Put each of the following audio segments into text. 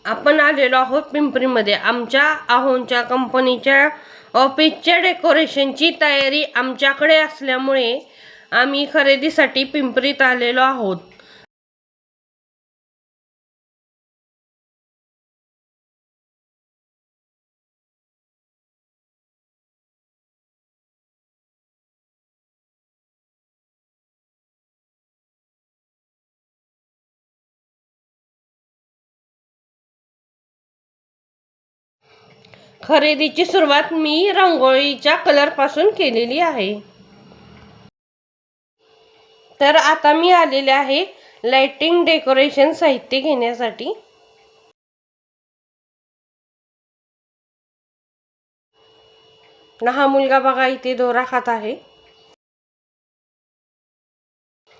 आपण आलेलो आहोत पिंपरीमध्ये. आमच्या आहोंच्या कंपनीच्या ऑफिसच्या डेकोरेशनची तयारी आमच्याकडे असल्यामुळे आम्ही खरेदीसाठी पिंपरीत आलेलो आहोत. खरेदीची सुरुवात मी रांगोळीच्या कलरपासून केलेली आहे. तर आता मी आलेले आहे लाइटिंग डेकोरेशन साहित्य घेण्यासाठी. हा मुलगा बघा इथे दोरा खात आहे.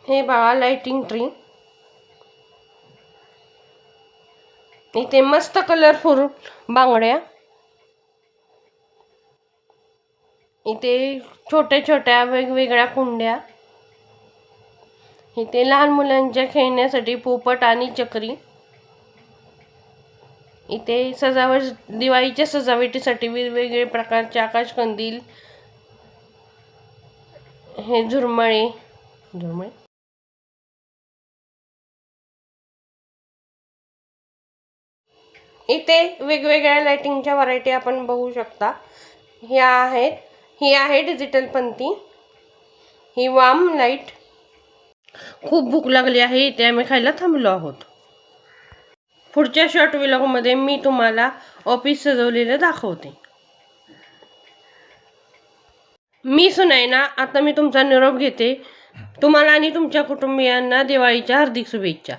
हे बघा लाइटिंग ट्री. इथे मस्त कलरफुल बांगड्या. इथे छोट्या छोट्या वेगवेगळ्या कुंड्या. इथे लहान मुलांच्या खेळण्यासाठी पोपट आणि चक्री. इथे सजावट दिवाळीच्या सजावटीसाठी वेगवेगळे प्रकारचे आकाशकंदील, हे झुरमळे. इथे वेगवेगळ्या लाइटिंगच्या व्हरायटी आपण बघू शकता. ही आहे डिजिटल पंती. ही वाम लाईट. खूप भूक लागली आहे, इथे आम्ही खायला थांबलो आहोत. पुढच्या शॉर्ट व्लॉगमध्ये मी तुम्हाला ऑफिस सजवलेलं दाखवते. मी सुनैना आता मी तुमचा निरोप घेते. तुम्हाला आणि तुमच्या कुटुंबियांना दिवाळीच्या हार्दिक शुभेच्छा.